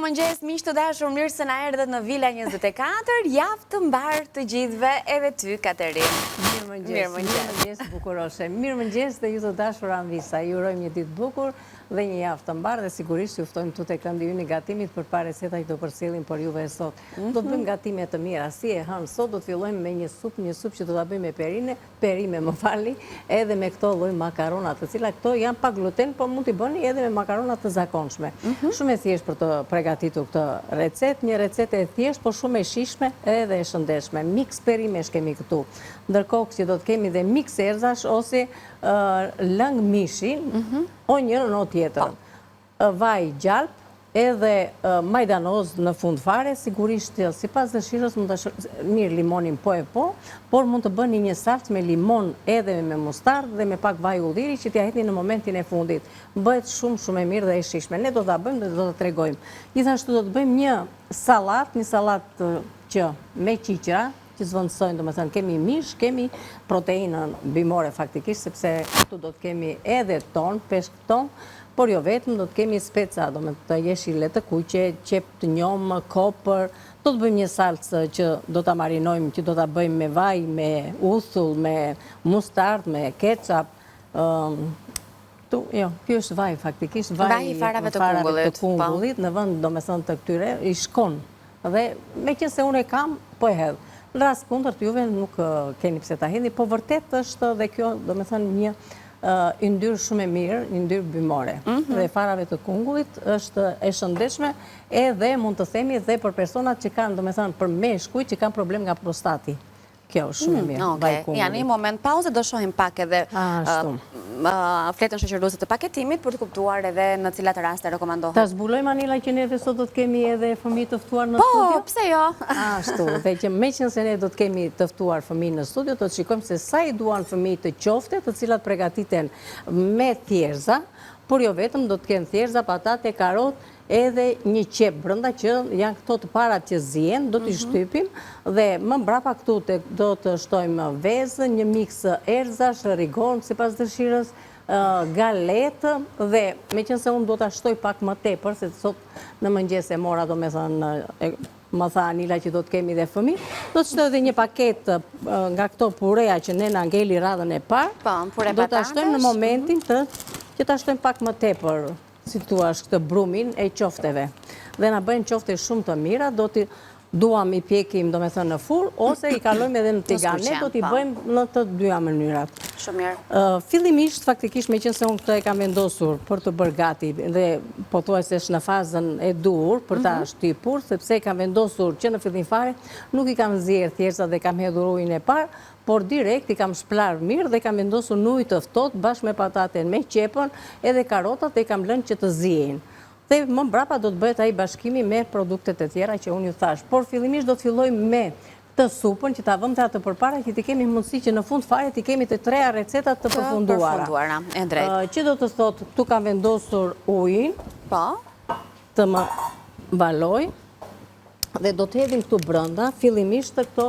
Mirëmëngjes, miq të dashur, mirë se na erdhët në Villa 24, javë të mbarë të gjithëve, edhe ty, Katerin. Mirëmëngjes, bukuroshe. Mirëmëngjes dhe ju të dashur Anvisa. Ju urojmë një ditë bukur dhe një javë të mbarë dhe sigurisht ju ftojmë tu tek ëndi ynë i gatimit përpara se ta i do përcjellim për juve sot. Do të bëjmë gatime të mira, si e hënë sot do të fillojmë me një supë që do ta bëjmë me perime, më falni, edhe me këto lloj makarona, të cilat këto janë pa gluten, por mund t'i bëni edhe me makarona të zakonshme. Shumë e thjeshtë për të përgatitur këtë recet, një recetë e thjeshtë, por shumë e shijshme edhe e shëndetshme. Mix perimesh kemi këtu. Ndërkohë që do të kemi dhe mix erzash ose lëng mishi, o njërën o tjetër. Vaj gjalp, edhe majdanoz në fund fare, sigurisht sipas dëshirës mund të mirë limonin po, por mund të bëni një salcë me limon edhe me mustardë dhe me pak vaj ulliri që t'ja hetni në momentin e fundit. Bëhet shumë e mirë dhe e shijshme. Ne do ta bëjmë dhe do ta tregojmë. Gjithashtu do të bëjmë një salat që me qiqra, që zvendësojnë, domethënë kemi mish, kemi proteinën bimore faktikisht, sepse këtu do të kemi edhe ton, peshk ton, por jo vetëm, do të kemi speca, domethënë të jeshile të kuqe, qep të njomë, kopër. Do të bëjmë një salcë që do ta marinojmë, që do ta bëjmë me vaj, me uthull, me mustardë, me ketchup. Ky është vaj faktikisht, vaj i farave të kungullit, në vend domethënë të këtyre i shkon. Dhe meqense unë e kam, po e hedh. Në rast kundërt juve nuk keni pse ta hedhni, po vërtet është dhe kjo domethënë një yndyrë shumë e mirë, një yndyrë bimore. Dhe farave të kungullit është e shëndetshme edhe mund të themi dhe për personat që kanë domethënë për meshkuj që kanë problem nga prostati. Kjo është shumë e mirë. Ja, në një moment pauze do shohim pak edhe fletën shoqëruese të paketimit për të kuptuar edhe në cilat raste rekomandohet. Ta zbulojmë Anila që neve sot do të kemi edhe fëmijë të ftuar në studio? Po, pse jo? Ashtu, dhe që meqense ne do të kemi të ftuar fëmijë në studio, do të shikojmë se sa i duan fëmijë të qofte, të cilat përgatiten me thjerza, por jo vetëm, do të kenë thjerza, patate, karot, edhe një qep brenda që janë këto të parat që zihen, do t'i shtypim dhe më mbrapa këtu do të shtojmë vezë, një mix erzash, rigon sipas dëshirës, galetë dhe meqense unë do ta shtoj pak më tepër se sot në mëngjes e mora domethënë më tha Anila që do të kemi dhe fëmijë, do të shtoj edhe një paket nga këto pureja që ne na ngeli radhën e parë. Do ta shtojmë në momentin që ta shtojmë pak më tepër, si thua, këtë brumin e qofteve. Dhe na bëjnë qofte shumë të mira, duam i pjekim domethënë në furrë ose i kalojmë edhe në tigan. Ne do t'i bëjmë në të dyja mënyrat. Shumë mirë. Fillimisht faktikisht meqense unë këtë e kam vendosur për të bërë gati dhe pothuajse është në fazën e duhur për ta shtypur, sepse e kam vendosur që në fillim fare nuk i kam nxjerrë thjerza dhe kam hedhur ujin e parë, por direkt i kam shplar mirë dhe kam vendosur në ujë të ftohtë bashkë me pataten, me qepën, edhe karotat dhe i kam lënë që të zihen. Dhe më mbrapa do të bëhet ai bashkimi me produktet e tjera që unë ju thash. Por fillimisht do të fillojmë me të supën që ta vëmë atë përpara që ti kemi mundësi që në fund fare ti kemi të treja recetat të përfunduara. Që do të thotë, tu kam vendosur ujin, të më baloj dhe do të hedhim këtu brenda fillimisht të këto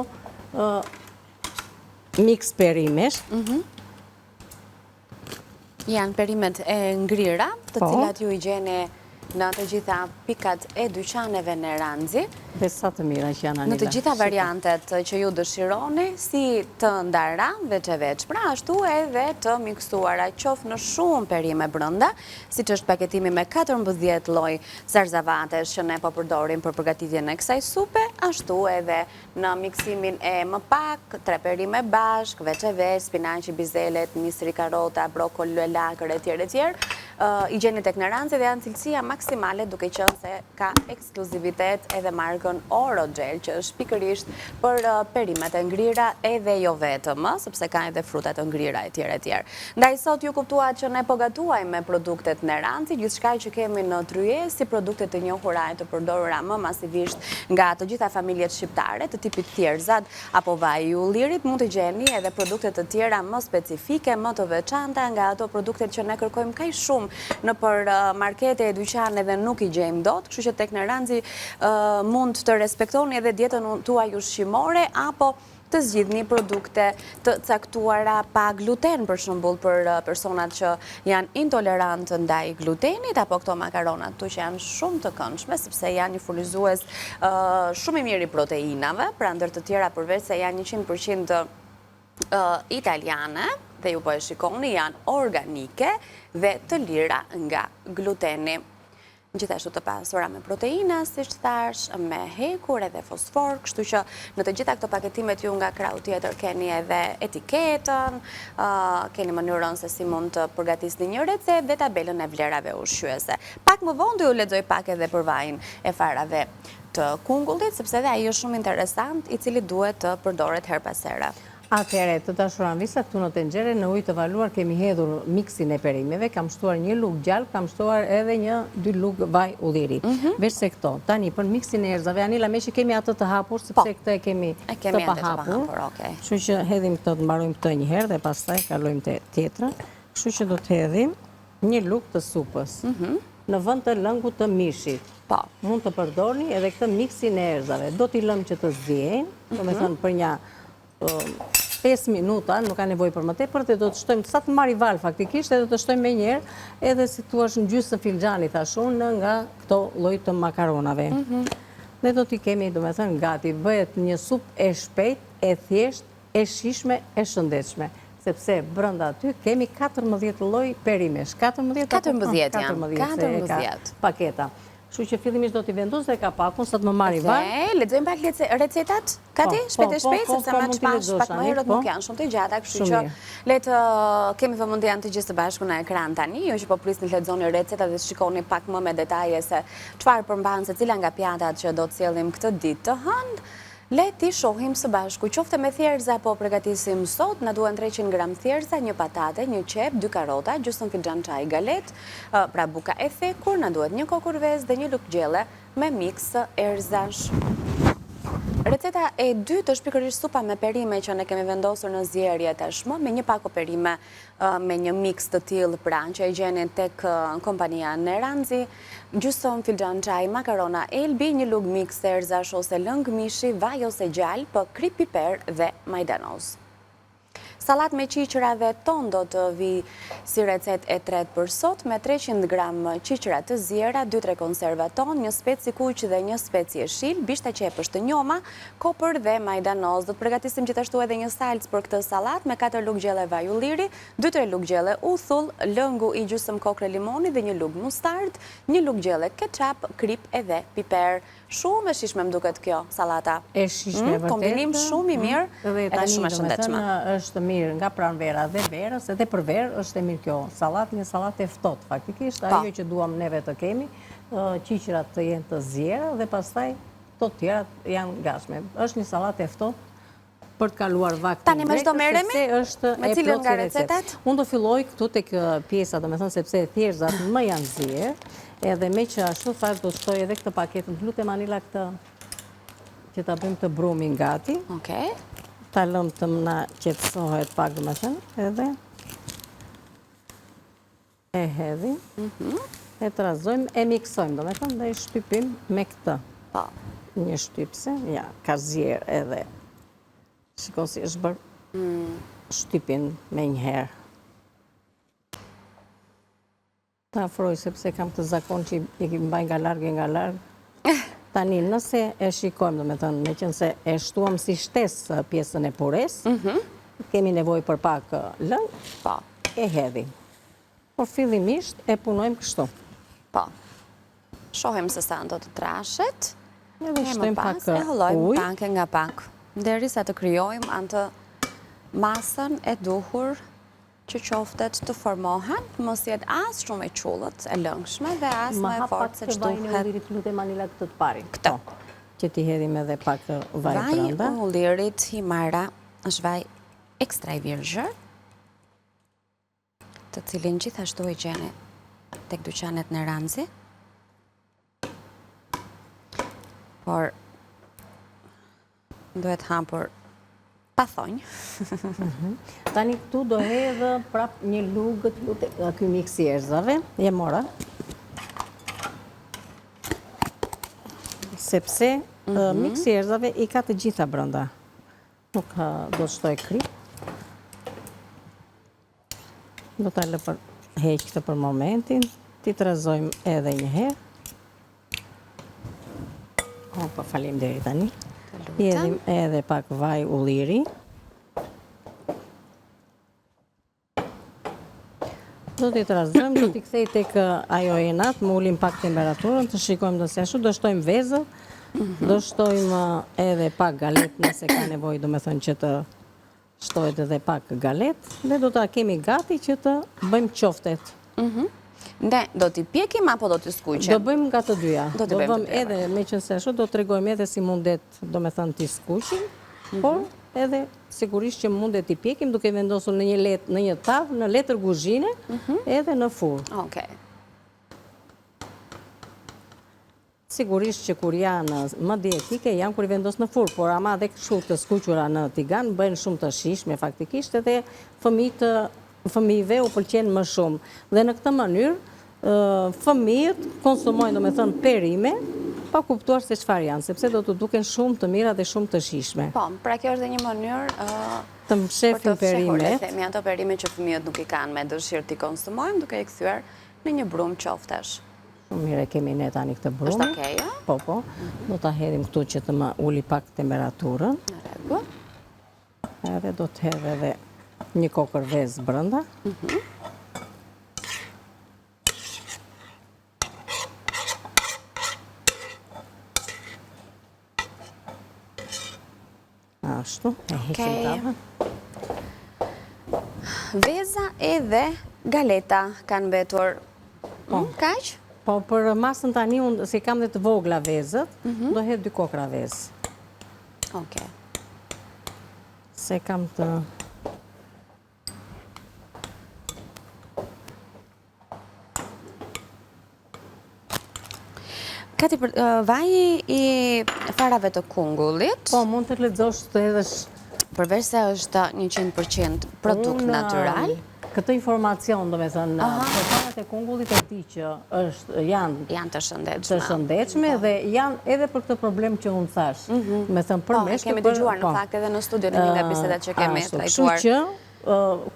mix perimesh. Janë perimet e ngrira, të cilat ju i gjeni në të gjitha pikat e dyqaneve në Ranzi. Dhe sa të mira që janë Anila. Në të gjitha variantet që ju dëshironi, si të ndara veç, pra ashtu edhe të miksuara qoftë në shumë perime brenda, siç është paketimi me 14 lloj zarzavatesh që ne po përdorim për përgatitjen e kësaj supe, ashtu edhe në miksimin e më pak, 3 perime bashk, veç, spinaqi, bizelet, misri, karota, brokoli, lakër etj. I gjeni tek në Ranzi dhe janë cilësia maksimale, duke qenë se ka ekskluzivitet edhe markën Orogel, që është pikërisht për perimet e ngrira edhe jo vetëm, sepse ka edhe frutat e ngrira etj. Ndaj sot ju kuptuat që ne po gatuajmë me produktet në Ranzi, gjithçka që kemi në tryezë si produkte të njohura e të përdorura më masivisht nga të gjitha familjet shqiptare, të tipit thjerzat apo vaji i ullirit, mund të gjeni edhe produkte të tjera më specifike, më të veçanta nga ato produktet që ne kërkojmë kaq shumë në për markete e dyqane dhe nuk i gjejmë dot, kështu që tek në Ranzi mund të respektoni edhe dietën tuaj ushqimore apo të zgjidhni produkte të caktuara pa gluten, për shembull për personat që janë intolerantë ndaj glutenit, apo këto makaronat tu që janë shumë të këndshme, sepse janë një furnizues shumë i mirë i proteinave, pra ndër të tjera përveç se janë 100% italiane, dhe ju po e shikoni, janë organike dhe të lira nga gluteni. Gjithashtu të pasura me proteina, si që thash, me hekur edhe fosfor, kështu që në të gjitha këto paketimet ju nga krau tjetër keni edhe etiketën, keni mënyrën se si mund të përgatisni një recetë dhe tabelën e vlerave ushqyese. Pak më vonë do ju lexoj pak edhe për vajin e farave të kungullit, sepse dhe ai është shumë interesant, i cili duhet të përdoret her pas here. Atëherë, të dashuran visa, këtu në tenxhere në ujë të valuar kemi hedhur miksin e perimeve, kam shtuar një lugë gjallë, kam shtuar edhe 2 lugë vaj ulliri. Veç se këto, tani për miksin e erëzave, Anila, me që kemi atë të hapur, sepse këtë e kemi të pahapur. Kështu që hedhim këto, të mbarojmë këto një herë dhe pastaj kalojmë te tjetra. Kështu që do të hedhim një lugë të supës në vend të lëngut të mishit. Mund të përdorni edhe këtë miksin e erëzave. Do t'i lëmë që të zjejnë, domethënë për një 5 minuta, nuk ka nevoj për më tepër, dhe do të shtojmë, sa të marri val faktikisht, edhe do të shtojmë me njerë, edhe si tu është në gjysë në filxani, thashun, nga këto lloj të makaronave. Dhe do t'i kemi, do me thënë, gati, bëhet një sup e shpejt, e thjesht, e shishme, e shëndetshme. Sepse brenda aty kemi 14 lloj perimesh. 14 paketa. Kështu që fillimisht do t'i vendos dhe kapakun sa të më marri vaj. Lexojmë pak recetat, Kati, shpejt e shpejt, sepse ma që pash pak më herët nuk janë shumë të gjata, kështu që le të kemi vëmendjen të gjithë së bashku në ekran tani, ju që po prisni të lexoni recetat dhe shikoni pak më me detaje se çfarë përmban se cila nga pjatat që do të sjellim këtë ditë të hënë. Le ti shohim së bashku, qofte me thjerza po përgatisim sot, na duhen 300 gram thjerza, 1 patate, 1 qep, 2 karota, gjysmë filxhan çaj galet, pra buka e thekur, na duhet 1 kokë kurvez dhe 1 lugë gjelle me miks erëzash. Receta e dytë është pikërisht supa me perime që ne kemi vendosur në zjerje tashmë, me 1 pako perime me një miks të tillë pra që e gjeni tek kompania Neranzi, gjysmë filxhan çaj makarona Elbi, 1 lugë miks erëzash ose lëng mishi, vaj ose gjallë, për krip piper dhe majdanoz. Salat me qiqërave ton do të vi si recet e tretë për sot, me 300 gram qiqëra të zjera, 2-3 konserva ton, 1 speci kuq dhe 1 speci jeshil, bishta qepësht të njoma, kopër dhe majdanoz. Do të përgatisim gjithashtu edhe një salcë për këtë salat me 4 lugë gjelle vaj ulliri, 2-3 lugë gjelle uthull, lëngu i gjysmë kokre limoni dhe 1 lugë mustard, 1 lugë gjelle ketchup, krip edhe piper. Shumë e shishme më duket kjo salata. E shishme vërtet. Kombinim shumë i mirë edhe shumë e shëndetshme. Është mirë nga pranvera dhe verës, edhe për verë është e mirë kjo salat, një salat e ftohtë faktikisht, ajo që duam neve të kemi, qiqërat të jenë të zjera dhe pastaj të tjerat janë gatshme. Është një salat e ftohtë për të kaluar vaktin. Tani me çdo merremi? Me cilën nga recetat? Unë do filloj këtu tek pjesa, domethënë sepse thjerëzat më janë zjerë, edhe me që ashtu thash do shtoj edhe këtë paketën, lutem Anila këtë që ta bëjmë të brumin gati. Okej. Ta lëm të më na qetësohet pak domethënë, edhe e hedhim, e trazojmë, e miksojmë domethënë dhe e shtypim me këtë. Po. Një shtypse, ja, ka zjerë edhe. Shikon si është bërë shtypin me njëherë. Ta afroj sepse kam të zakon që i mbaj nga largë. Tani, nëse e shikojmë, domethënë, me qenë se e shtuam si shtesë pjesën e pures, kemi nevojë për pak lëng, e hedhim. Por fillimisht e punojmë kështu. Po. Shohim se sa do të trashet. Edhe shtojmë pak e hollojmë pak nga pak. Derisa të krijojmë atë masën e duhur që qoftet të formohen, mos jetë as shumë e qullët, e lëngshme dhe as më e fortë se që duhet. Vaj në ullirit lutem Anila këtë të pari. Këtë. Që ti hedhim edhe pak vaj brenda. Vaj në ullirit Himara është vaj ekstra i virgjër, të cilin gjithashtu i gjeni tek dyqanet Neranzi. Por duhet hapur pa thonjë. Tani këtu do hedhë prap një lugë ky miks i erëzave, je mora. Sepse miksi i erëzave i ka të gjitha brenda. Nuk do të shtoj krip. Do ta lë për heq këtë për momentin. Ti trazojmë edhe një herë. Po faleminderit tani. Jedhim edhe pak vaj ulliri. Do t'i trazojmë, do t'i kthej tek ajo e natë, më ulim pak temperaturën, të shikojmë nëse ashtu, do shtojmë vezët, do shtojmë edhe pak galet, nëse ka nevojë, do me thënë që të shtohet edhe pak galet, dhe do t'a kemi gati që të bëjmë qoftet. Ne, do t'i pjekim apo do t'i skuqem? Do bëjmë nga të dyja. Do bëjmë edhe, me qënëse ashtu, do t'tregojmë edhe si mundet, do me thënë t'i skuqim, por edhe sigurisht që mundet t'i pjekim duke vendosur në një tavë, në letër kuzhine, edhe në furrë. Okej. Sigurisht që kur janë më dietike, janë kur i vendos në furrë, por ama dhe kështu të skuqura në tigan, bëjnë shumë të shishme faktikisht, edhe fëmijëve u pëlqen më shumë. Dhe në këtë mënyrë, fëmijët konsumojnë, do me thënë, perime, pa kuptuar se çfarë janë, sepse do të duken shumë të mira dhe shumë të shishme. Po, pra kjo është dhe një mënyrë të mshefin perimet. Themi ato perime që fëmijët nuk i kanë me dëshirë t'i konsumojmë, duke i kthyer në një brumë qoftesh. Shumë mire kemi ne tani këtë brumë. Është okej, ja? Po. Do ta hedhim këtu që të më uli pak temperaturën. Në rregull. Edhe do të hedh edhe një kokër vezë brenda. Ashtu, e heqim tavën. Veza edhe galeta kanë mbetur. Kaq? Po, për masën tani, unë si kam dhe të vogla vezët, do hedh 2 kokra vezë. Okej. Se kam të... Kati, vaji i farave të kungullit, Po, mund të lexosh të hedhësh... përveç se është 100% produkt natyral. Këtë informacion, do me thënë, farat e kungullit e di që Janë të shëndetshme dhe janë edhe për këtë problem që unë thash. Me thënë përmes... Kemi dëgjuar në fakt edhe në studio në një nga bisedat që kemi trajtuar. Kështu që,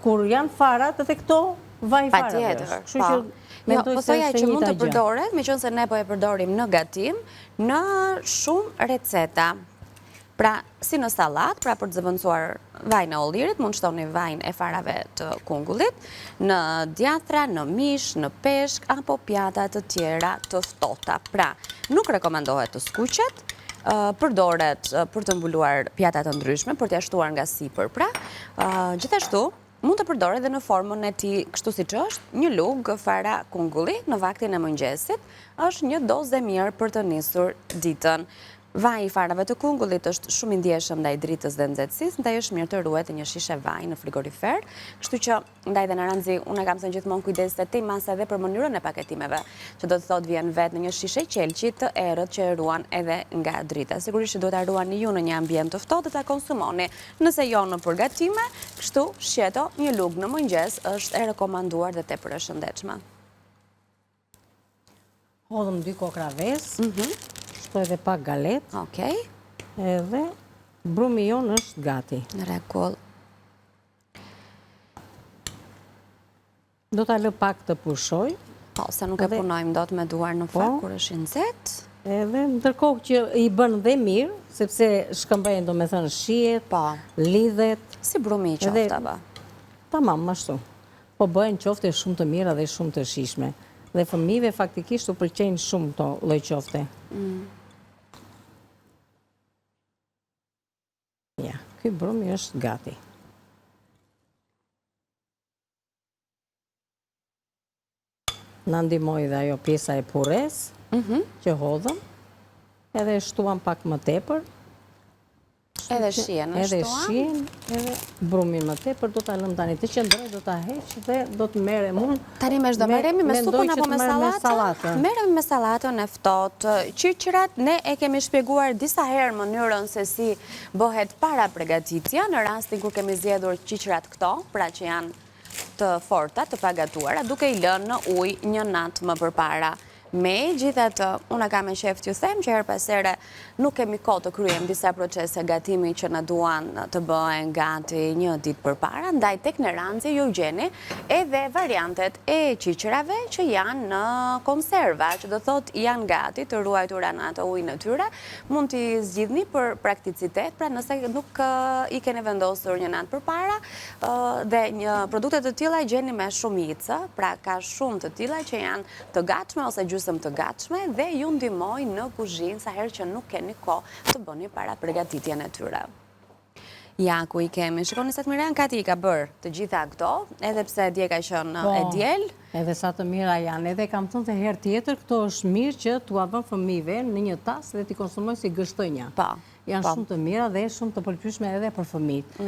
kur janë farat, edhe këto vaj farave është. Kështu që po thoja që mund të përdoret, me qënë se ne po e përdorim në gatim, në shumë receta. Pra, si në salat, pra për të zëvendësuar vajin e ollirit, mund shtoni vajin e farave të kungullit, në djatra, në mish, në peshk, apo pjata të tjera të ftohta. Pra, nuk rekomendohet të skuqet, përdoret për të mbuluar pjata të ndryshme, për të ashtuar nga sipër. Pra, gjithashtu, mund të përdoret dhe në formën e tij, kështu siç është, një lugë fara kungulli në vaktin e mëngjesit, është një dozë e mirë për të nisur ditën. Vaji i farave të kungullit është shumë i ndjeshëm ndaj dritës dhe nxehtësisë, ndaj është mirë të ruhet një shishe vaj në frigorifer, kështu që ndaj dhe në ranxhi unë kam thënë gjithmonë kujdes të tim mas edhe për mënyrën e paketimeve, që do të thotë vjen vetë në një shishe qelqi të errët që e ruan edhe nga drita. Sigurisht që duhet ta ruani ju në një ambient të ftohtë dhe ta konsumoni. Nëse jo në përgatime, kështu shqeto një lugë në mëngjes është e rekomanduar dhe tepër e shëndetshme. Hodhëm 2 kokra vezë. Shtoj edhe pak galet. Okej. Edhe brumi jonë është gati. Në rregull. Do ta lë pak të pushoj. Po, se nuk e punojmë dot me duar në fakt kur është i nxehtë. Edhe ndërkohë që i bën dhe mirë, sepse shkëmbejnë, do me thënë, shihet, lidhet. Si brumi i qoftë apo? Tamam, ashtu. Po bëhen qofte shumë të mira dhe shumë të shishme. Dhe fëmijëve faktikisht u pëlqejnë shumë to lloj qofte. Ja, ky brumi është gati. Na ndihmoi dhe ajo pjesa e purres që hodhëm, edhe shtuam pak më tepër. Edhe shien Edhe shien, edhe brumin më tepër, do ta lëm tani të qëndroj, do ta heq dhe do të merrem unë. Tani më do merremi me supën apo me sallatën? Merremi me sallatën e ftohtë. Qyqërat ne e kemi shpjeguar disa herë mënyrën se si bëhet para përgatitja në rastin kur kemi zgjedhur qyqërat këto, pra që janë të forta, të pagatuara, duke i lënë në ujë një natë më përpara. Me gjithatë, unë kam e shef t'ju them që her pas here nuk kemi kohë të kryejmë disa procese gatimi që na duan të bëhen gati një ditë përpara, ndaj tek në ranci ju gjeni edhe variantet e qiqërave që janë në konserva, që do thot janë gati të ruajtura në ato ujë natyre, mund t'i zgjidhni për prakticitet, pra nëse nuk i keni vendosur një natë përpara, dhe një produktet të tilla gjeni me shumicë, pra ka shumë të tilla që janë të gatshme ose të gatshme dhe ju ndihmoj në kuzhinë sa herë që nuk keni kohë të bëni para përgatitjen e tyre. Ja, ku i kemi. Shikoni se të miren Kati i ka bërë të gjitha këto, edhe pse dje ka qenë e diel. Edhe sa të mira janë, edhe kam thënë të herë tjetër, këto është mirë që t'ua bën fëmijëve në një tas dhe t'i konsumoj si gështonja. Janë shumë të mira dhe shumë të pëlqyeshme edhe për fëmijët.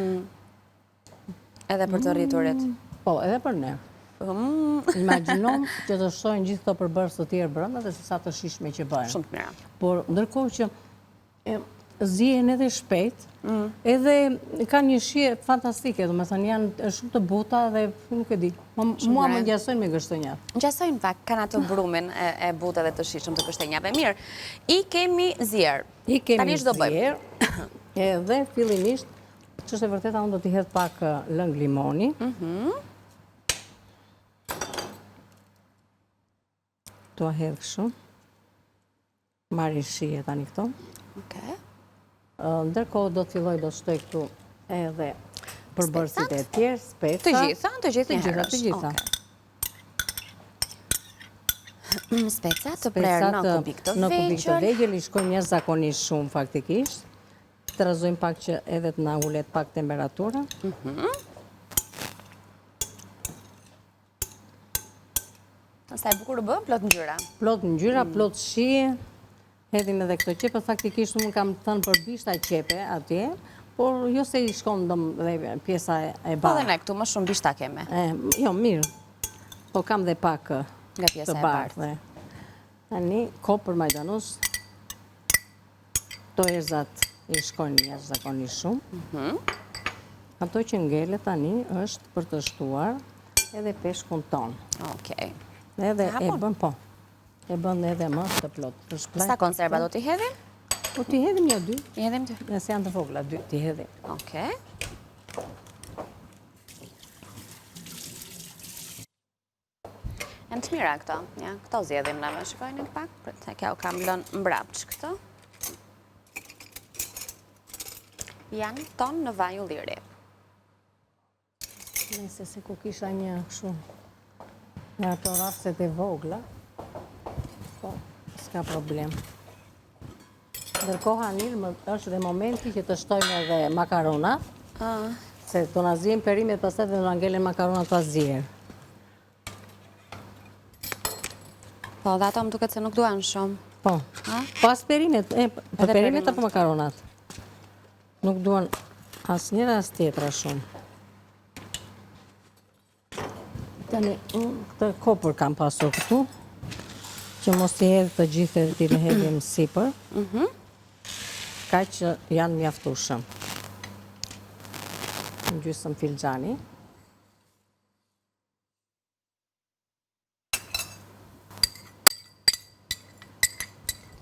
Edhe për të rriturit. Po, edhe për ne. Imagjinom që të shtojnë gjithë këto përbërës të tjerë brenda dhe se sa të shishme që bëhen. Shumë të mira. Por ndërkohë që zihen edhe shpejt, edhe ka një shije fantastike, do me thënë janë shumë të buta dhe nuk e di. Mua më ngjasojnë me gështonjat. Ngjasojnë pak, kanë atë brumin e buta dhe të shishëm të gështonjave. Mirë, i kemi zier. I kemi zier, edhe fillimisht, që është e vërteta, unë do t'i hedh pak lëng limoni. Tua hedhë shumë. Marri shije tani këto. Ndërkohë do t'filloj do shtoj këtu edhe përbërësit e tjerë, speca. Të gjitha? Të gjitha njërës? Të gjitha. Speca të prerë në kubik të vegjël. Në kubik të vegjël, i shkojnë një zakonisht shumë faktikisht. Të razojmë pak që edhe të na ulet pak temperatura. Sa e bukur bë, plot ngjyra. Plot ngjyra, plot shije. Hedhim edhe këto qepe, faktikisht unë kam thënë për bishta qepe atje, por jo se i shkon dhe pjesa e Po bardhë. dhe ne këtu më shumë bishta keme. Jo, mirë. Po kam dhe pak nga pjesa të e bardhë. Tani, kopër majdanos, to erzat i shkojnë një zakonisht shumë. Ato që ngele tani është për të shtuar edhe peshkun ton. Okej. Edhe e bën po. E bën edhe më të plot. Sa konserva do t'i hedhim? Po t'i hedhim një dy. I hedhim dy? Nëse janë të vogla, dy t'i hedhim. Okej. Janë të mira këto. Ja, këto zjedhim në me shikojnë një pak. Se kjo kam lënë mbrapç këto. Janë tonë në vaj ulliri. Nëse se ku kisha një shumë në ato rafset e vogla, po, s'ka problem. Ndërkohë, Anil, është dhe momenti që të shtojmë edhe makaronat, se të na zihen perimet, pastaj dhe na ngelen makaronat pas zier. Po, dhe ato më duket se nuk duan shumë. Po, pas perimet, për perimet apo makaronat? Nuk duan as njëra as tjetra shumë. Tani, këtë kopër kam pasur këtu, që mos t'i hedhë të gjithë e t'i hedhim sipër, ka që janë mjaftueshëm. Në gjysmë filxhani.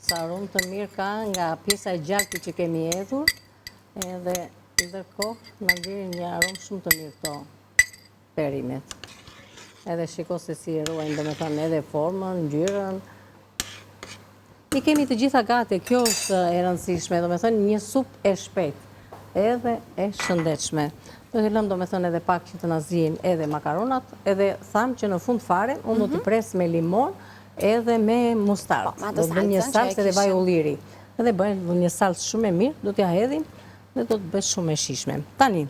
Sa aromë të mirë ka nga pjesa e gjakti që kemi hedhur, edhe ndërkohë në ngjerin një aromë shumë të mirë këto perimet. Edhe shiko se si e ruajnë, do me thënë, edhe formën, ngjyrën. I kemi të gjitha gati, kjo është e rëndësishme, do me thënë, një supë e shpejt, edhe e shëndetshme. Do t'i lëmë, do me thënë, edhe pak që të na zihen edhe makaronat, edhe thamë që në fund fare, unë do t'i pres me limon, edhe me mustardë. Do të bëjmë një salsë edhe vaj ulliri. Edhe bëjmë një salsë shumë e mirë, do t'ja hedhim, dhe do të bësh shumë e shishme. Tani,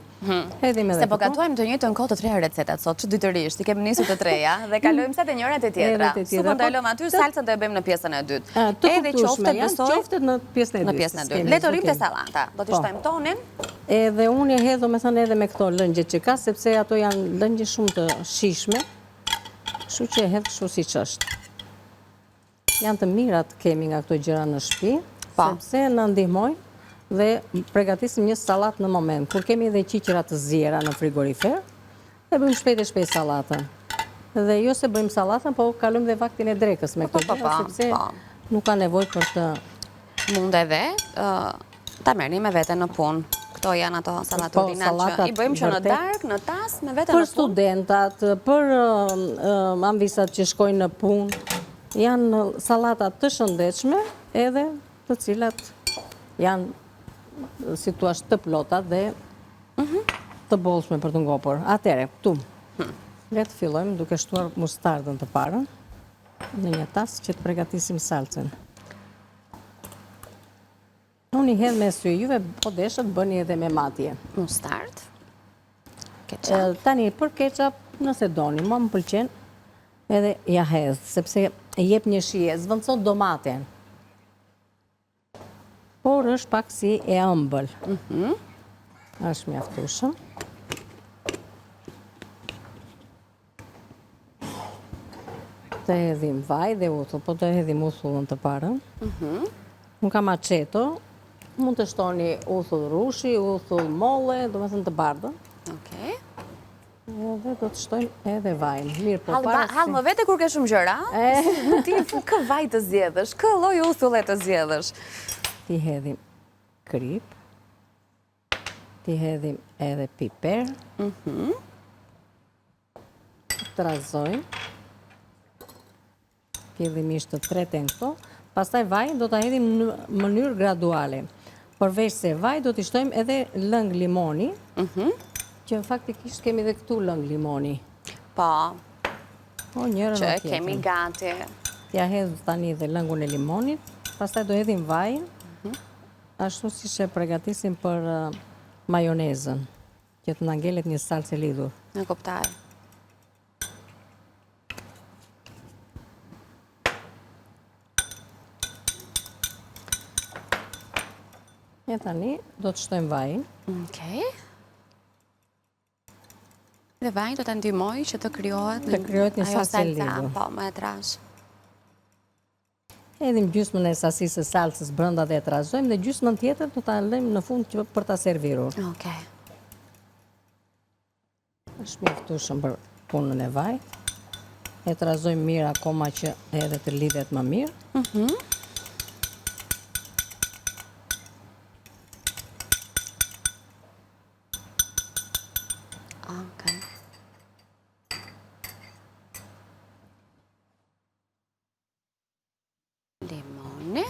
hedhim edhe se po gatuajmë të njëjtën kohë të treja recetat sot, që dytërisht, i kemi nisur të treja, dhe kalojmë sa të njërat e tjetra. Supën të lëmë aty, salsën të e bëjmë në pjesën e dytë. Edhe qoftet në pjesën e dytë. Le të rrim të salata, do t'i shtojmë tonin. Edhe unë e hedh, do me thënë, edhe me këto lëngjet që ka, sepse ato janë lëngje shumë të shishme, kështu që e hedh kështu siç është. Janë të mirat kemi nga këto gjëra në shtëpi, sepse na ndihmojnë dhe përgatisim një salat në moment. Kur kemi edhe qiqëra të ziera në frigorifer, e bëjmë shpejt e shpejt salatën. Dhe jo se bëjmë sallatën, po kalojmë dhe vaktin e drekës me këto gjëra, sepse nuk ka nevojë për të... Mund edhe ta merrni me vete në punë. Këto janë ato salaturinat që i bëjmë që në darkë, në tas, me vete në punë. Për studentat, për anvisat që shkojnë në punë, janë sallatat të shëndetshme edhe të cilat janë si thua të plota dhe të bollshme për të ngopur. Atëre, këtu. Le të fillojmë duke shtuar mustardën të parën në një tas që të përgatisim salcën. Unë i hedh me sy, juve po deshët bëni edhe me matje. Mustard, ketchup. Tani për ketchup, nëse doni, mua më pëlqen edhe ja hedh, sepse jep një shije, zvendësot domaten. Por është pak si e ëmbël. Është mjaftueshëm. Të hedhim vaj dhe uthull, po të hedhim uthullën të parën. Unë kam aceto, mund të shtoni uthull rushi, uthull molle, do me thënë të bardhën. Okej. Edhe do të shtojmë edhe vajnë. Mirë, po para si... Hallë më vete kur ke shumë gjëra, ti kë vaj të zjedhësh, kë lloj uthulle të zjedhësh. Ti hedhim krip, ti hedhim edhe piper, trazojmë, fillimisht të treten këto, pastaj vaj do të hedhim në mënyrë graduale. Përveç se vaj do t'i shtojmë edhe lëng limoni, që faktikisht kemi dhe këtu lëng limoni. Po, O, njërën që o tjetën. kemi gati. T'ja hedhë tani dhe lëngun e limonit, pastaj do hedhim vajin, ashtu si që përgatisim për majonezën, që të nangelet një salcë e lidhur. Në kuptoj. E tani do të shtojmë vajin. Okej. Dhe vajin do të ndihmoj që të krijohet një salcë e lidhur. Po, më e trash. Edhim gjysmën e sasisë së salcës brenda dhe e trazojmë dhe gjysmën tjetër do ta lëmë në fund për ta servirur. Okej. Është mjaftueshëm për punën e vajit. E trazojmë mirë akoma që edhe të lidhet më mirë. Okej. Limoni.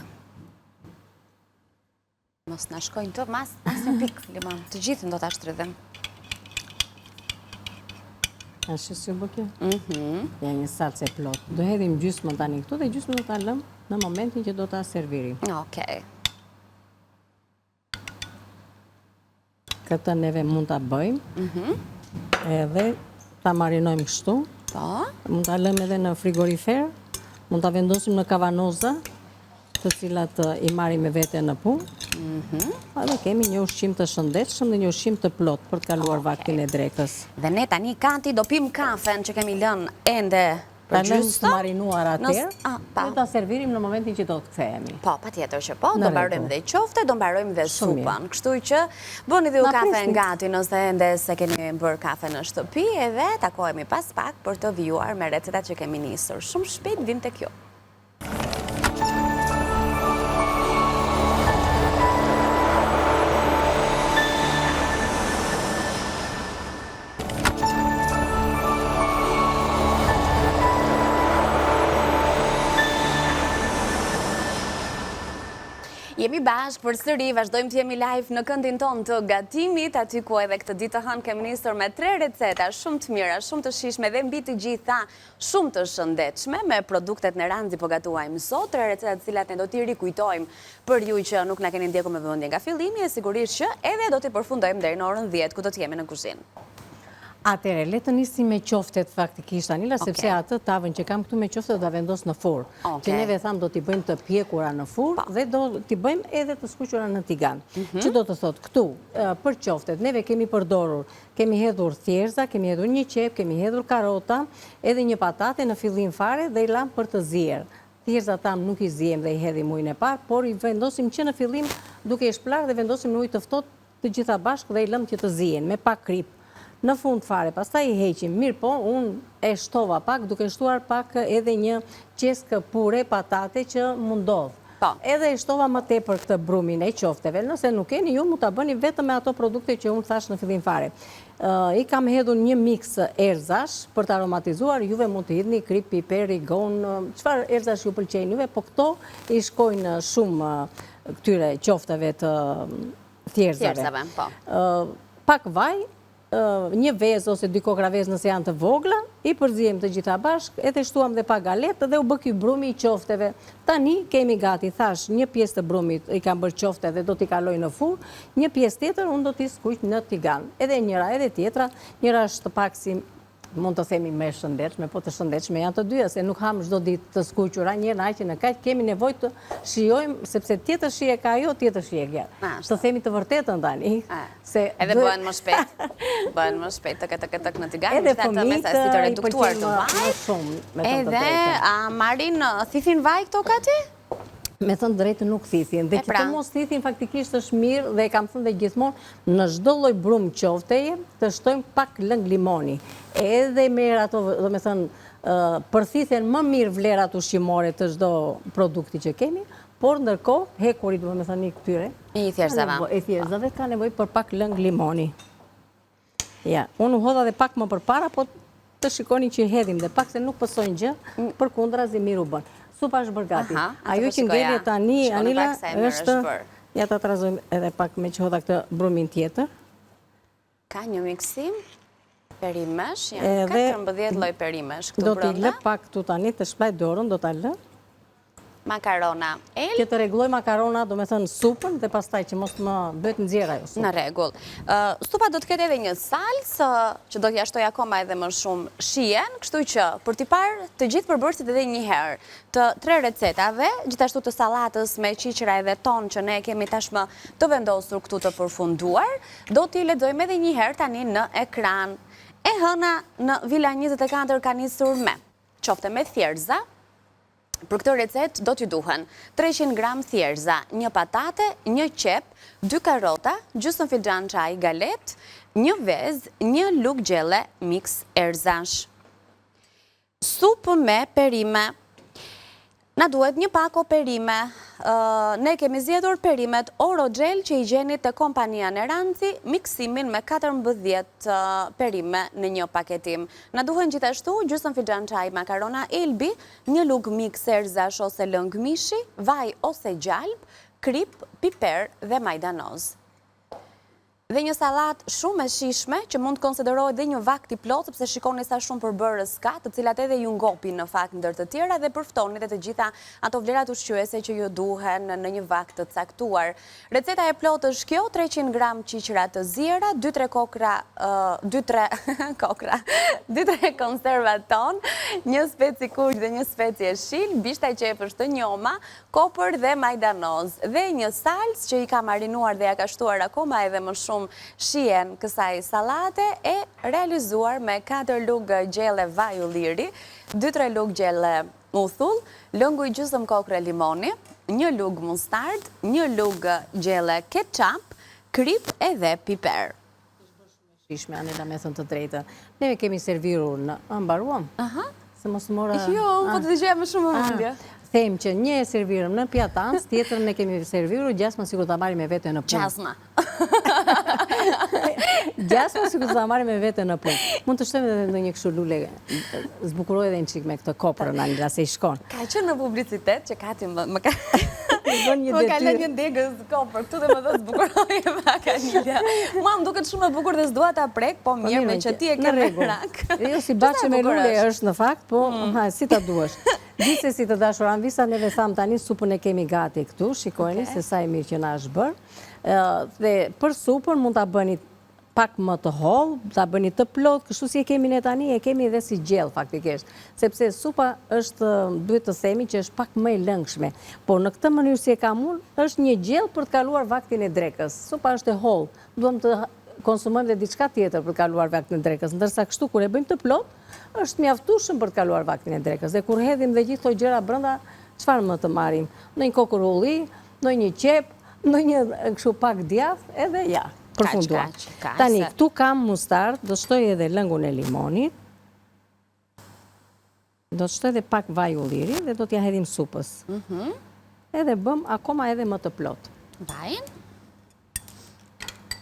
Mos na shkojnë të mas, asnjë pikë limon. Të gjithën do ta shtrydhim. Ashtu si bë kjo? Ja një salcë e plot. Do hedhim gjysmën tani këtu dhe gjysmën do ta lëmë në momentin që do ta servirim. Okej. Këtë neve mund ta bëjmë. Edhe ta marinojmë kështu. Po. Mund ta lëmë edhe në frigorifer. Mund ta vendosim në kavanoza, të cilat i marrim me vete në punë. Edhe kemi një ushqim të shëndetshëm dhe një ushqim të plot për të kaluar vaktin e drekës. Dhe ne tani kanti do pim kafen që kemi lënë ende Ta për lëmë gjysmë. të marinuar atëherë pa. dhe ta servirim në momentin që do të kthehemi. Po, patjetër që po, Në do mbarojmë dhe qofte, do mbarojmë dhe Shumë mirë. supën. Kështu që bëni dhe u Na kafe prisni. gati nëse ende se keni bërë kafe në shtëpi edhe takohemi pas pak për të vijuar me recetat që kemi nisur. Shumë shpejt vim tek ju. Jemi bashkë për sëri, vazhdojmë të jemi live në këndin ton të gatimit, aty ku edhe këtë ditë të hënë kemi nisur me 3 receta shumë të mira, shumë të shishme dhe mbi të gjitha shumë të shëndetshme me produktet në Ranzi po gatuajmë sot, 3 recetat cilat ne do t'i rikujtojmë për ju që nuk na keni ndjekur me vëmendje nga fillimi e sigurisht që edhe do t'i përfundojmë deri në orën 10 ku do t'jemi në kuzhinë. Atëre, le të nisim me qoftet faktikisht, Anila, sepse atë tavën që kam këtu me qoftet do ta vendos në furr. Që neve tham do t'i bëjmë të pjekura në furr dhe do t'i bëjmë edhe të skuqura në tigan. Që do të thotë këtu, për qoftet, neve kemi përdorur, kemi hedhur thjerza, kemi hedhur një qep, kemi hedhur karota, edhe një patate në fillim fare dhe i lam për të zier. Thjerza tam nuk i zijem dhe i hedhim ujin e parë, por i vendosim që në fillim duke i shplar dhe vendosim në ujë të ftohtë të gjitha bashkë dhe i lëm që të zihen me pak krip. në fund fare, pastaj i heqim. Mirë po, unë e shtova pak, duke shtuar pak edhe një qeskë pure patate që mundodh. Edhe e shtova më tepër këtë brumin e qofteve. Nëse nuk keni, ju mu ta bëni vetëm me ato produkte që unë thash në fillim fare. I kam hedhur një mix erzash për të aromatizuar, juve mund të hidhni krip, piper, rigon, çfarë erzash ju pëlqejnë juve, po këto i shkojnë shumë këtyre qofteve të thjerëzave. Pak vaj, një vezë ose 2 kokra vezë nëse janë të vogla, i përzijem të gjitha bashk, edhe shtuam dhe pak galetë dhe u bë ky brumi i qofteve. Tani kemi gati, thash, një pjesë të brumit i kam bërë qofte dhe do t'i kaloj në furr, një pjesë tjetër unë do t'i skuq në tigan. Edhe njëra edhe tjetra, njëra është pak si mund të themi me shëndetshme, po të shëndetshme janë të dyja, se nuk ham çdo ditë të skuqura, njëra që në kaq kemi nevojë të shijojmë, sepse tjetër shije ka ajo, tjetër shije ka. Të themi të vërtetën tani, se edhe bëhen më shpejt. Bëhen më shpejt tek në tigan, edhe të mesa si të reduktuar të vaj. Edhe a marrin thithin vaj këto kati? Me thënë drejtë nuk thithin, dhe që të mos thithin faktikisht është mirë dhe e kam thënë dhe gjithmonë në çdo lloj brum qofteje të shtojmë pak lëng limoni. Edhe merr ato, do me thënë, përthithen më mirë vlerat ushqimore të çdo produkti që kemi, por ndërkohë hekurit, do me thënë, këtyre i thjerëzave ka nevojë për pak lëng limoni. Ja, unë u hodha dhe pak më përpara, po të shikoni që i hedhim dhe pak se nuk pësojnë gjë, përkundrazi mirë u bën. Supa është bërë gati. Ajo që ngele tani, Anila, është... Ja ta trazojmë edhe pak me që hodha këtë brumin tjetër. Ka një miksim perimesh, janë 14 lloj perimesh këtu brenda. Do t'i lë pak këtu tani, të shplaj dorën, do t'a lë. Makarona el. Që të rregulloj makarona, do me thënë supën, dhe pastaj që mos më bëhet nxjerrë ajo supë. Në rregull. Supa do të ketë edhe një salsë, që do t'ja shtoj akoma edhe më shumë shijen, kështu që për t'i parë të gjithë përbërësit edhe një herë të 3 recetave, gjithashtu të sallatës me qiqra edhe tonë që ne kemi tashmë të vendosur këtu të përfunduar, do t'i lexojmë edhe një herë tani në ekran. E hëna në Villa 24 ka nisur me qofte me thjerza. Për këtë recet do t'ju duhen 300 gram thjerza, 1 patate, 1 qep, 2 karota, gjysmë filxhan çaj galet, 1 vezë, 1 lugë gjelle mix erzash. Supë me perime. Na duhet një pako perime. Ne kemi zgjedhur perimet Orogel që i gjeni te kompania Neranci, miksimin me 14 perime në një paketim. Na duhen gjithashtu gjysmë filxhan çaj makarona Elbi, 1 lugë mix erzash ose lëng mishi, vaj ose gjalp, krip, piper dhe majdanoz. Dhe një salat shumë e shishme që mund të konsiderohet dhe një vakt i plot, sepse shikoni sa shumë përbërës ka, të cilat edhe ju ngopin në fakt ndër të tjera dhe përftoni dhe të gjitha ato vlerat ushqyese që ju duhen në një vakt të caktuar. Receta e plot është kjo: 300 gram qiqra të ziera, 2-3 kokra, 2-3 konserva ton, 1 speci kuq dhe 1 speci e shil, bishta qepësh të njoma, kopër dhe majdanoz, dhe një salsë që i ka marinuar dhe ja ka shtuar akoma edhe më shumë shien kësaj salate, e realizuar me 4 lugë gjelle vaj ulliri, 2-3 lugë gjelle uthull, lëngu i gjysmë kokre limoni, 1 lugë mustard, 1 lugë gjelle ketchup, krip edhe piper. Shishme, Anela, me thënë të drejtë. Neve kemi serviru në mbaruam. Se mos mora... Jo, po të dëgjoja më shumë më vëndje. Them që një e servirëm në pjatans, tjetër ne kemi serviru, gjasma sikur ta marrim me vete në punë. Gjasma. Gjasma sikur ta marrim me vete në punë. Mund të shtojmë edhe ndonjë kështu lule, zbukuroj edhe një çik me këtë koprën, Anila, se i shkon. Ka qenë në publicitet që Kati më ka lënë një degës kopër këtu dhe më dhe zbukuroje pak, Anila. Mua më duket shumë e bukur dhe s'dua ta prek, po mirë me që ti e ke në rak. Jo, si baçe me lule është në fakt, po si ta duash. Gjithsesi të dashuran visa, neve tham tani supën e kemi gati këtu, shikojni se sa e mirë që na është bërë. Dhe për supën mund ta bëni pak më të hollë, ta bëni të plot, kështu si e kemi ne tani, e kemi edhe si gjell faktikisht, sepse supa është, duhet të themi që është pak më e lëngshme, por në këtë mënyrë si e kam unë, është një gjell për të kaluar vaktin e drekës. Supa është e hollë, duam të konsumojmë dhe diçka tjetër për të kaluar vaktin e drekës, ndërsa kështu kur e bëjmë të plot, është mjaftueshëm për të kaluar vaktin e drekës. Dhe kur hedhim dhe gjithë këto gjëra brenda, çfarë më të marrim? Në një kokër ulli, në një qep, në një kështu pak djath, edhe ja. përfunduar. Kaq, Tani, se- këtu kam mustard, do shtoj edhe lëngun e limonit, do të shtoj edhe pak vaj ulliri dhe do t'ja hedhim supës. Edhe bëm akoma edhe më të plot. Vajin.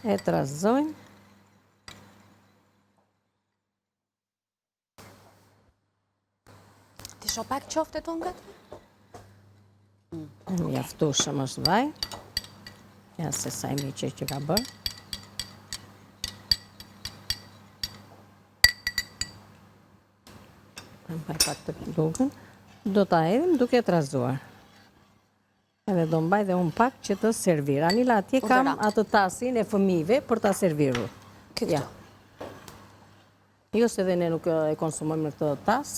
E trazojmë. Ti sho pak qofte të ngët? Mjaftueshëm është vaj. Ja se sa i miqe që ka bërë. Mbaj pak të lugën. Do ta hedhim duke trazuar. Edhe do mbaj dhe unë pak që të servir. Anila, atje kam Urdhëra. atë tasin e fëmijëve për ta servirur. Këtu. Ja. Jo se dhe ne nuk e konsumojmë në këtë tas.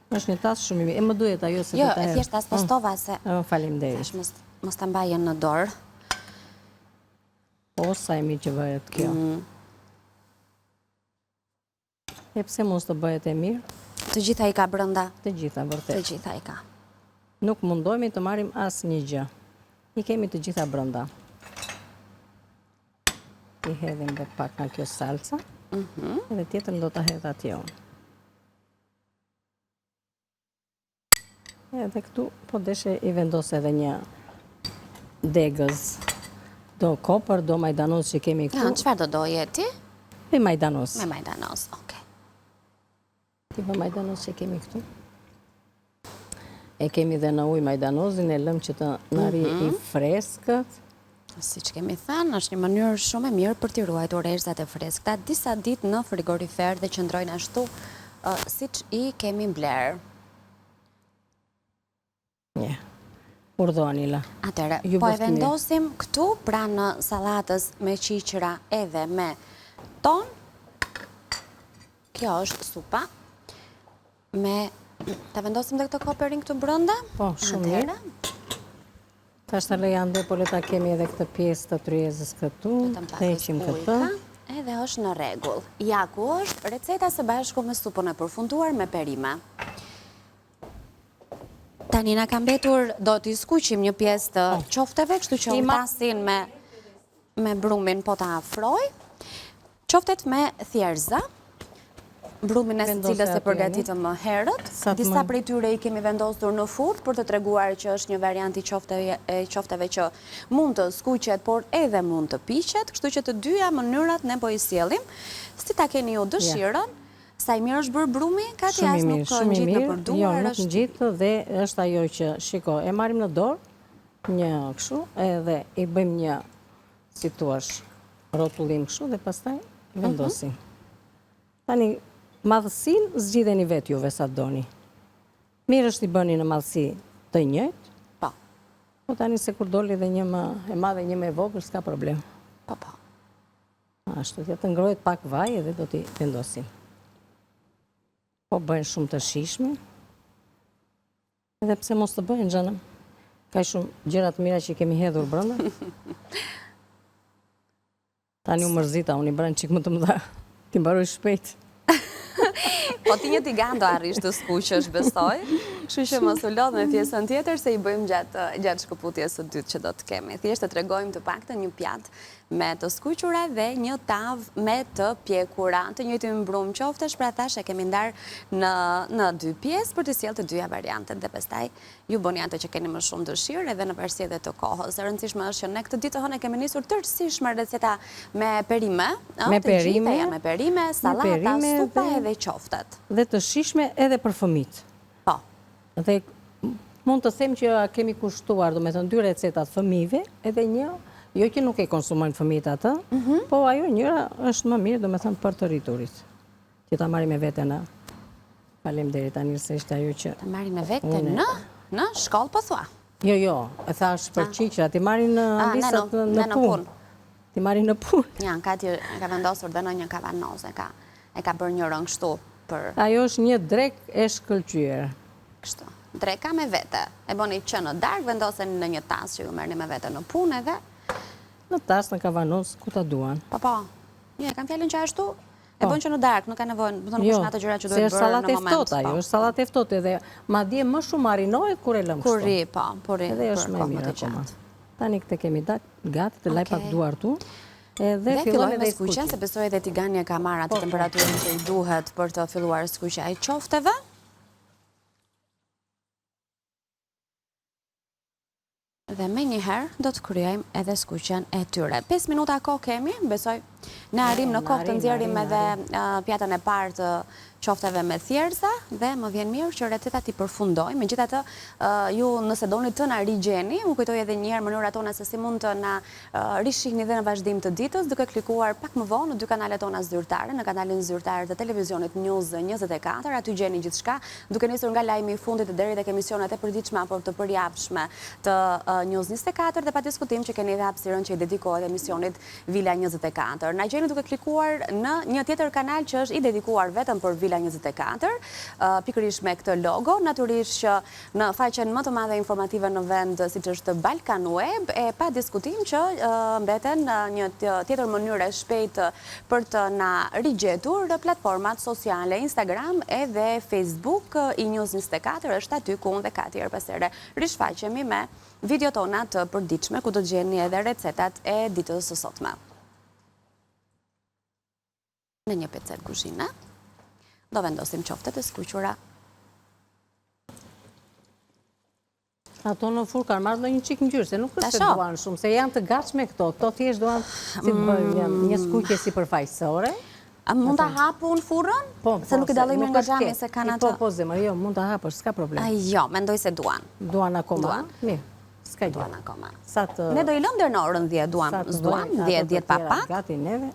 Është një tas shumë i mirë. E më duhet ajo se Jo, do ta e hedh. thjesht as postova se Faleminderit. mos ta mbajen në dorë. O, sa e mirë që bëhet kjo. E pse mos të bëhet e mirë? Të gjitha i ka brenda. Të gjitha, Të vërtet. gjitha i ka. Nuk mundohemi të marrim asë një gjë. I kemi të gjitha brenda. I hedhim dhe pak nga kjo salca. Edhe tjetër do të hedh atje unë. Edhe këtu, po deshe i vendos edhe një degëz. Do kopër, do majdanoz që kemi Ja, këtu. çfarë do doje ti? E majdanoz. Me majdanoz, okej. Ti për majdanoz që kemi këtu. E kemi dhe në ujë majdanozin, e lëm që të nari i freskët. Siç kemi thënë, është një mënyrë shumë e mirë për t'i ruajtur erëzat e freskëta disa ditë në frigorifer dhe qëndrojnë ashtu siç i kemi bler. Një. Urdhë, Anila. Atëre, Ju po e bëftë mirë. vendosim këtu pranë sallatës me qiqra edhe me ton. Kjo është supa. Ta vendosim dhe këtë koperin këtu brenda? Po, shumë mirë. Ta shtë le janë dhe, po le ta kemi edhe këtë pjesë të tryezës këtu. Vetëm Të pak heqim këtë. ujka, edhe është në rregull. Ja ku është receta së bashku me supën e përfunduar me perime. Tani na ka mbetur, do t'i skuqim një pjesë të qofteve, kështu që unë tasin me brumin po ta afroj. Qoftet me thjerza, brumin e së Vendose cilës e atje, përgatitëm më herët. Sa të Disa më- prej tyre i kemi vendosur në furrë për të treguar që është një variant i qofteve që mund të skuqet, por edhe mund të piqet, kështu që të dyja mënyrat ne po i sjellim. Si ta keni ju dëshirën, sa i mirë është bërë brumi, ka ti Shumë as i mirë, nuk shumë i ngjit në mirë. Jo, përduar, nuk ngjitë dhe është ajo që, shiko, e marim në dorë, një kështu, edhe i bëjmë një, si tuash, rotullim kështu dhe pastaj vendosim. Tani, madhësin zgjidheni vetë juve sa doni. Mirë është i bëni në madhësi të njëjtë, Po, po tani se kur doli dhe një më e madhe një më e vogël, s'ka problem. po. Ashtu, ja të ngrohet pak vaj edhe do t'i vendosim. Po bëjnë shumë të shishme. Edhe pse mos të bëjnë, xhanëm. Ka shumë gjëra të mira që i kemi hedhur brenda. Tani u mërzita, unë i bëran çik më të mëdha. Ti mbaroj shpejt. Po ti një tigan do arrish të skuqësh, besoj. Kështu që mos u lodh me pjesën tjetër se i bëjmë gjatë shkëputjes së dytë që do të kemi. Thjesht të tregojmë të paktën një pjatë me të skuqura dhe një tavë me të pjekura. Të njëjtin mbrum qoftesh, pra thash e kemi ndarë në dy pjesë për të sjellë të dyja variantet dhe pastaj ju bëni atë që keni më shumë dëshirë edhe në varësi edhe të kohës. E rëndësishme është që ne këtë ditë e kemi nisur tërësisht me receta me perime, Me të gjitha perime, janë me perime, sallata, perime supa dhe- edhe qoftet. Dhe të shishme edhe për fëmijët. Po, Dhe mund të them që kemi kushtuar, do me të dy recetat fëmijëve, edhe një, jo që nuk e konsumojnë fëmijët atë, po ajo njëra është më mirë, do me thënë për të rriturit. Që ta marrim me vete në, faleminderit tani se ishte ajo që... të marrin me vete në shkollë, po thua. Jo, e thash për qiqra, ti marrin në listat në punë. Ti marrin në punë. Ja, Kati e ka vendosur dhe në një kavanoz, e ka bërë një rëng kështu për Ajo është një drek e shkëlqyer. kështu. Dreka me vete. E boni që në darkë, vendoseni në një tas që ju merrni me vete në punë edhe, Në tas, në kavanoz, ku ta duan. po, një, e kam fjallin që ashtu, e bën që në darkë, nuk ka nevojë, nuk është në atë gjëra që se duhet është bërë sallat në e moment. ftohtë ajo, është sallat e ftohtë edhe madje më shumë marinohet kur e lëm kështu. Kurri, po, Edhe është më kohë mirë të akoma. gjatë. Tani këtë kemi gati, të laj pak Okej. duar tu. Dhe fillojmë me skuqen, se besoj edhe Tigani e ka marrë atë temperaturën që i duhet për të filluar skuqja e qofteve. Dhe me njëherë do të kryojmë edhe skuqen e tyre. 5 minuta kohë kemi, besoj ne arrim në kohë të nxjerrim edhe pjatën e parë të qofteve me thjerza dhe më vjen mirë që recetat i përfundoj. Megjithatë, ju nëse doni të na rigjeni, u kujtoj edhe një herë mënyrat tona se si mund të na rishihni dhe në vazhdim të ditës, duke klikuar pak më vonë në dy kanalet tona zyrtare, në kanalin zyrtar të televizionit News 24, aty gjeni gjithçka, duke nisur nga lajmi i fundit deri tek emisionet e përditshme apo të përjapshme të News 24 dhe pa diskutim që keni edhe hapësirën që i dedikohet emisionit Vila 24. Na gjeni duke klikuar në një tjetër kanal që është i dedikuar vetëm për Vila 24, pikërisht me këtë logo, natyrisht që në faqen më të madhe informative në vend, siç është Balkan Web, e pa diskutim që mbeten një tjetër mënyrë e shpejtë për të na rigjetur platformat sociale, Instagram edhe Facebook. I News 24 është aty ku unë dhe Kati her pas here rishfaqemi me video tona të përditshme, ku do të gjeni edhe recetat e ditës së sotme. Në një pecet kuzhine do vendosim qoftet e skuqura. Ato në furrë kanë marrë një çik ngjyrë, se nuk është se duan shumë, se janë të gatshme këto. Këto thjesht duan si një skuqje sipërfaqësore. A mund ta hapun furrën? Se nuk i dallojmë nga xhami se kanë ato. Po, zemër, jo, mund ta hapësh, s'ka problem. Jo, mendoj se duan. Duan akoma? Mirë, s'ka gjë. Duan akoma. Ne do i lëmë deri në orën 10, duan, 10 pa pak. Gati neve.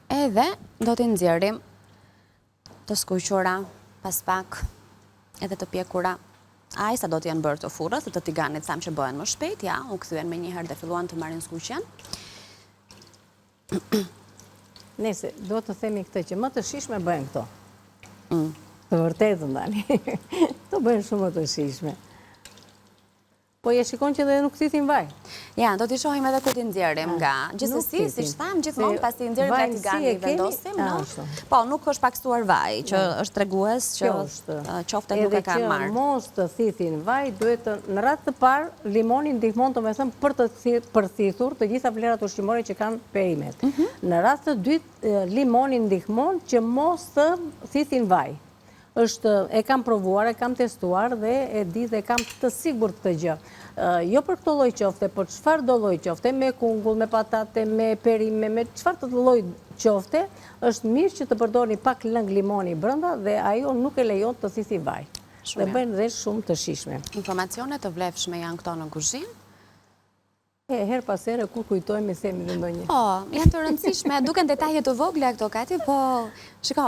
Edhe do t'i nxjerrim të skuqura, pas pak, edhe të pjekura. Ai sa do t'janë bërë të furrës, të tiganit sa që bëhen më shpejt, ja, u kthyen me një herë dhe filluan të marrin skuqjen. Nëse do të themi këtë që më të shishme bëhen këto. Të vërtetë ndani. Të bëhen shumë më të shishme. Po je shikon që dhe nuk thithin vaj. Ja, do t'i shohim edhe ku t'i nxjerrim nga. Gjithsesi, siç tham, gjithmonë pas t'i nxjerrim nga tigani vendosim, no? Po, nuk është paksuar vaj, që është tregues që qoftet nuk e kanë marrë. Edhe që mos të thithin vaj, duhet në radhë të parë limonin ndihmon domethënë për të përthithur të gjitha vlerat ushqimore që kanë perimet. Në radhë të dytë limonin ndihmon që mos të thithin vaj. E kam provuar, e kam testuar dhe e di dhe kam të sigurt këtë gjë. Jo për këto lloj qofte, por çfarë do lloj qofte, me kungull, me patate, me perime, me çfarë të lloj qofte, është mirë që të përdorni pak lëng limoni brenda dhe ajo nuk e lejon të thithë vaj. Dhe bëjnë dhe shumë të shishme. Informacione të vlefshme janë këto në kuzhinë. Her pas here kur kujtojmë i themi në ndonjë. Po, janë të rëndësishme, duken detaje të vogla këto, Kati, po shiko,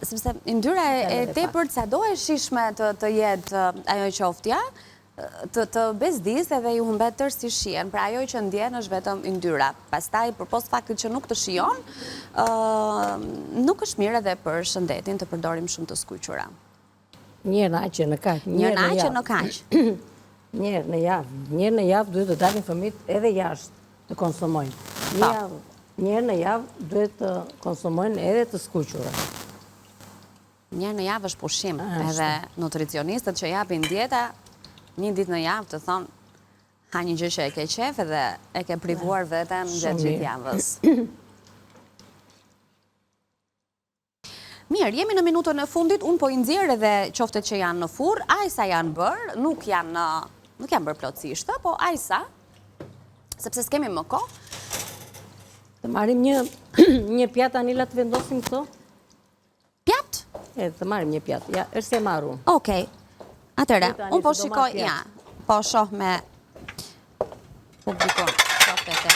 sepse ndyra e tepërt sado e shishme të jetë ajo qoftja, të bezdis edhe ju humbet tërë si shien, pra ajo që ndjen është vetëm ndyra. Pastaj, përpos faktit që nuk të shijon, nuk është mirë edhe për shëndetin të përdorim shumë të skuqura. Njërë në aqë në kaq. Njërë në aqë në kaq. Njërë në javë duhet të dalin fëmijët edhe jashtë të konsumojnë. Njërë në javë duhet të konsumojnë edhe të skuqura. Njërë në javë është pushim, edhe nutricionistët që japin dieta, një ditë në javë të thonë, ha një gjë që e ke qef edhe e ke privuar veten gjatë gjithë javës. Mirë, jemi në minutën e fundit, unë po i nxjerr edhe qoftet që janë në furrë, ajsa janë bërë, nuk janë bërë plotësisht, po ajsa, sepse s'kemi më kohë. Të marrim një pjatë Anila të vendosim këto? Pjatë? Të marrim një pjatë, ja, është se marru. Okej, atëre, unë po shikoj, ja, po shoh me publikon qoftet e,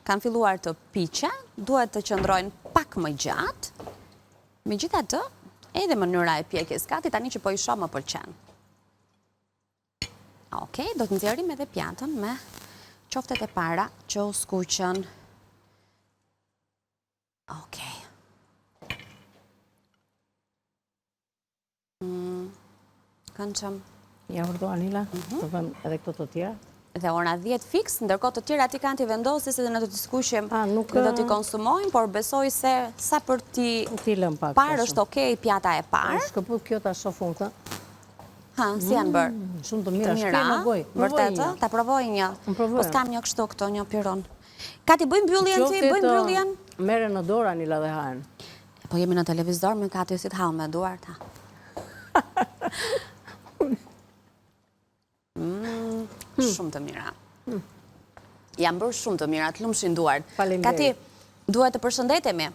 kanë filluar të piqe, duhet të qëndrojnë pak më gjatë, megjithatë, edhe mënyra e pjekjes Kati, tani që po i shoh më pëlqen. Okej, do të nxjerrim edhe pjatën me qoftet e para që u skuqën. Okej. Këndshëm. Ja urdo Anila, të vëm edhe këto të tjera. Dhe ora 10 fix, ndërkohë të tjera ti kanë t'i vendosi se në të t'i skuqim dhe do t'i konsumojnë, por besoj se sa për t'i parë është okej pjata e parë. Shkëput kjo t'a shofun të. Ha, si janë bërë? Shumë të mira, shkej në gojë. Vërtetë, ta provoj një. Po s'kam një kështu këto, një piron. Kati, bëjmë mbylljen ti, bëjmë mbylljen? Mere në dorë Anila dhe hajnë. Po jemi në televizor me Kati si të hallë me duar ta. Shumë të mira. Jam bërë shumë të mira, të lumshin duart. Faleminderit. Kati, duhet të përshëndetemi.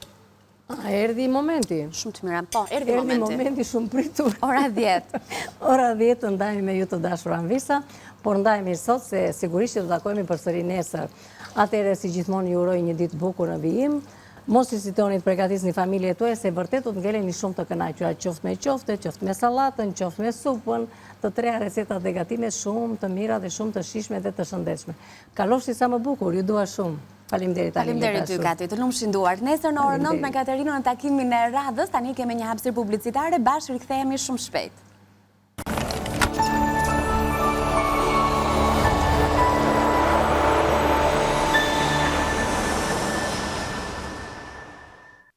Erdi momenti. Shumë të mira, po, erdi Erdi momenti. momenti shumë pritur. Ora 10. Ora 10 të ndajemi me ju të dashur Anvisa, por ndajemi sot se sigurisht që të takojmë përsëri nesër. Atëherë si gjithmonë ju uroj një ditë bukur në vijim. Mos hezitoni të përgatisni familje tuaja se vërtet do të ngeleni shumë të kënaqura, qoftë me qofte, qoftë me sallatën, qoftë me supën, të treja recetat dhe gatimet shumë të mira dhe shumë të shijshme dhe të shëndetshme. Kalofshi sa më bukur, ju dua shumë. Faleminderit tani. Faleminderit ty Kati, të lumshin duart. Nesër në orën 9 me Katerinën në takimin e radhës, tani kemi një hapësirë publicitare, bashkë rikthehemi shumë shpejt.